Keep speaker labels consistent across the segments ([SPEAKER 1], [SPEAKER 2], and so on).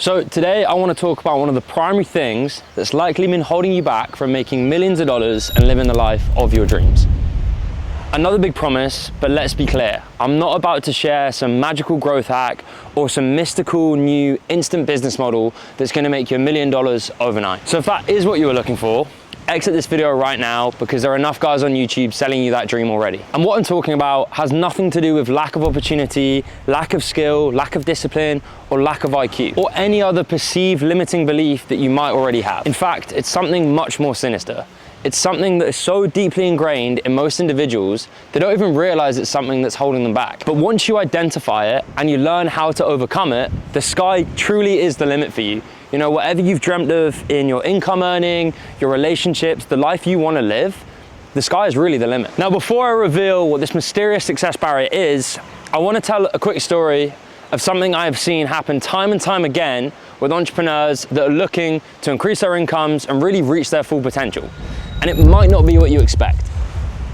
[SPEAKER 1] So today I want to talk about one of the primary things that's likely been holding you back from making millions of dollars and living the life of your dreams. Another big promise, but let's be clear, I'm not about to share some magical growth hack or some mystical new instant business model that's going to make you $1 million overnight. So if that is what you were looking for, exit this video right now, because there are enough guys on YouTube selling you that dream already. And what I'm talking about has nothing to do with lack of opportunity, lack of skill, lack of discipline, or lack of IQ, or any other perceived limiting belief that you might already have. In fact, it's something much more sinister. It's something that is so deeply ingrained in most individuals, they don't even realize it's something that's holding them back. But once you identify it and you learn how to overcome it, the sky truly is the limit for you. You know, whatever you've dreamt of in your income earning, your relationships, the life you want to live, the sky is really the limit. Now, before I reveal what this mysterious success barrier is, I want to tell a quick story of something I have seen happen time and time again with entrepreneurs that are looking to increase their incomes and really reach their full potential. And it might not be what you expect,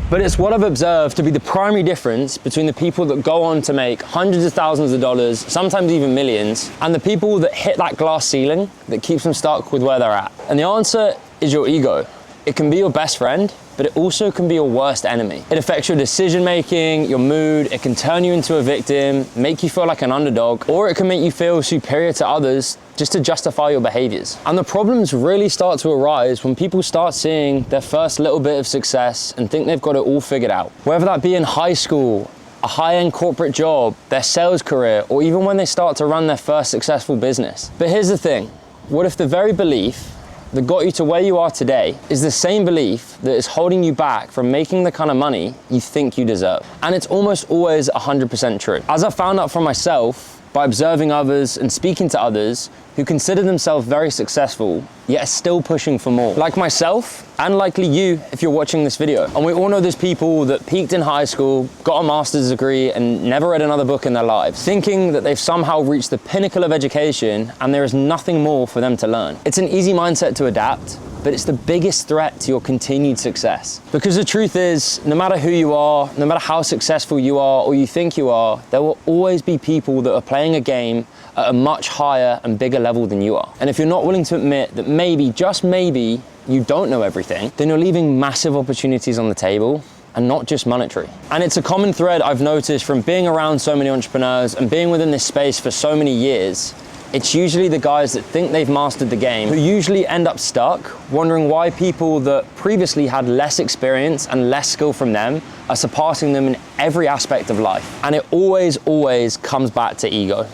[SPEAKER 1] but it's what I've observed to be the primary difference between the people that go on to make hundreds of thousands of dollars, sometimes even millions, and the people that hit that glass ceiling that keeps them stuck with where they're at. And the answer is your ego. It can be your best friend, but it also can be your worst enemy. It affects your decision making, your mood, it can turn you into a victim, make you feel like an underdog, or it can make you feel superior to others just to justify your behaviors. And the problems really start to arise when people start seeing their first little bit of success and think they've got it all figured out. Whether that be in high school, a high-end corporate job, their sales career, or even when they start to run their first successful business. But here's the thing, what if the very belief that got you to where you are today is the same belief that is holding you back from making the kind of money you think you deserve? And it's almost always 100% true. As I found out for myself, by observing others and speaking to others who consider themselves very successful, yet are still pushing for more. Like myself, and likely you if you're watching this video. And we all know there's people that peaked in high school, got a master's degree, and never read another book in their lives, thinking that they've somehow reached the pinnacle of education and there is nothing more for them to learn. It's an easy mindset to adapt, but it's the biggest threat to your continued success. Because the truth is, no matter who you are, no matter how successful you are or you think you are, there will always be people that are playing a game at a much higher and bigger level than you are. And if you're not willing to admit that maybe, just maybe, you don't know everything, then you're leaving massive opportunities on the table, and not just monetary. And it's a common thread I've noticed from being around so many entrepreneurs and being within this space for so many years. It's usually the guys that think they've mastered the game who usually end up stuck, wondering why people that previously had less experience and less skill from them are surpassing them in every aspect of life. And it always comes back to ego.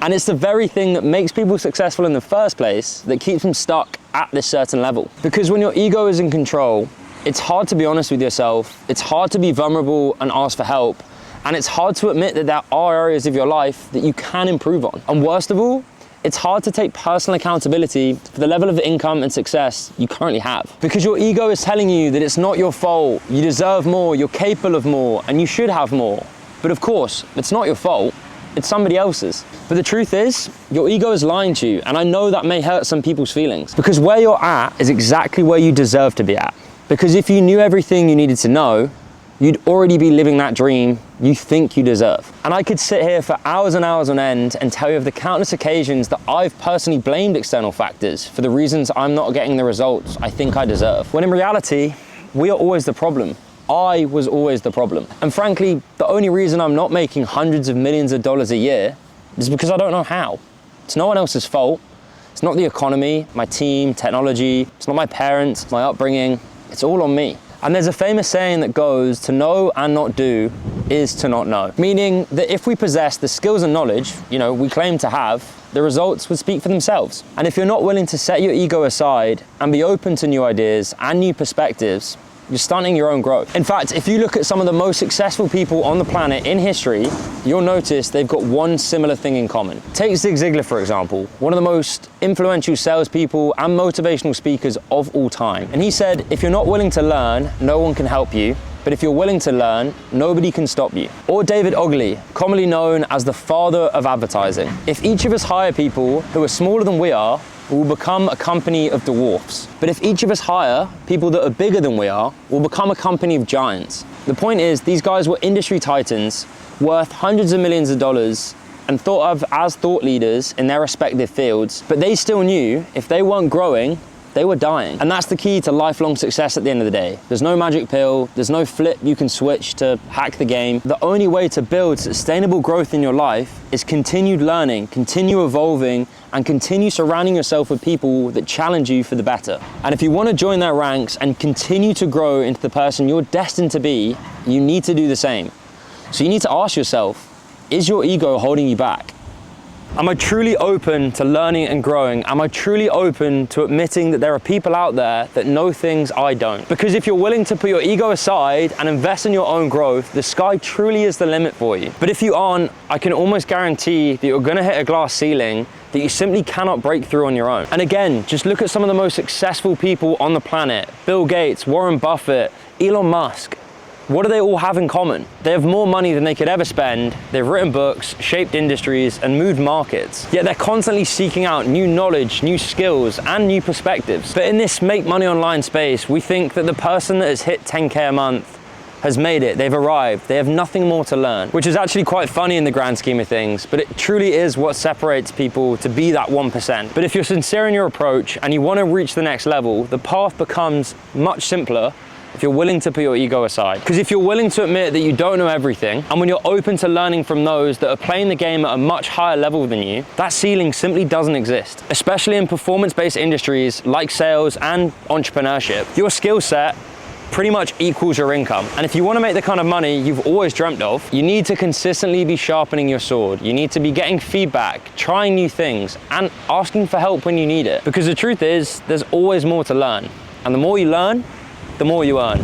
[SPEAKER 1] And it's the very thing that makes people successful in the first place that keeps them stuck at this certain level. Because when your ego is in control, it's hard to be honest with yourself, it's hard to be vulnerable and ask for help, and it's hard to admit that there are areas of your life that you can improve on. And worst of all, it's hard to take personal accountability for the level of income and success you currently have. Because your ego is telling you that it's not your fault, you deserve more, you're capable of more, and you should have more. But of course, it's not your fault. It's somebody else's. But the truth is, your ego is lying to you, and I know that may hurt some people's feelings, because where you're at is exactly where you deserve to be at. Because if you knew everything you needed to know, you'd already be living that dream you think you deserve. And I could sit here for hours and hours on end and tell you of the countless occasions that I've personally blamed external factors for the reasons I'm not getting the results I think I deserve. When in reality, we are always the problem. I was always the problem. And frankly, the only reason I'm not making hundreds of millions of dollars a year is because I don't know how. It's no one else's fault. It's not the economy, my team, technology. It's not my parents, my upbringing. It's all on me. And there's a famous saying that goes, to know and not do is to not know. Meaning that if we possess the skills and knowledge, we claim to have, the results would speak for themselves. And if you're not willing to set your ego aside and be open to new ideas and new perspectives, you're stunting your own growth. In fact, if you look at some of the most successful people on the planet in history, you'll notice they've got one similar thing in common. Take Zig Ziglar, for example, one of the most influential salespeople and motivational speakers of all time. And he said, if you're not willing to learn, no one can help you. But if you're willing to learn, nobody can stop you. Or David Ogilvy, commonly known as the father of advertising. If each of us hire people who are smaller than we are, we will become a company of dwarfs. But if each of us hire people that are bigger than we are, we'll become a company of giants. The point is, these guys were industry titans, worth hundreds of millions of dollars, and thought of as thought leaders in their respective fields, but they still knew if they weren't growing, they were dying. And that's the key to lifelong success at the end of the day. There's no magic pill, there's no flip you can switch to hack the game. The only way to build sustainable growth in your life is continued learning, continue evolving, and continue surrounding yourself with people that challenge you for the better. And if you want to join their ranks and continue to grow into the person you're destined to be, you need to do the same. So you need to ask yourself, is your ego holding you back? Am I truly open to learning and growing? Am I truly open to admitting that there are people out there that know things I don't? Because if you're willing to put your ego aside and invest in your own growth, the sky truly is the limit for you. But if you aren't, I can almost guarantee that you're gonna hit a glass ceiling that you simply cannot break through on your own. And again, just look at some of the most successful people on the planet. Bill Gates, Warren Buffett, Elon Musk. What do they all have in common? They have more money than they could ever spend, they've written books, shaped industries, and moved markets. Yet they're constantly seeking out new knowledge, new skills, and new perspectives. But in this make money online space, we think that the person that has hit 10K a month has made it, they've arrived, they have nothing more to learn, which is actually quite funny in the grand scheme of things, but it truly is what separates people to be that 1%. But if you're sincere in your approach and you want to reach the next level, the path becomes much simpler if you're willing to put your ego aside. Because if you're willing to admit that you don't know everything, and when you're open to learning from those that are playing the game at a much higher level than you, that ceiling simply doesn't exist. Especially in performance-based industries like sales and entrepreneurship, your skill set pretty much equals your income. And if you want to make the kind of money you've always dreamt of, you need to consistently be sharpening your sword. You need to be getting feedback, trying new things, and asking for help when you need it. Because the truth is, there's always more to learn. And the more you learn, the more you earn.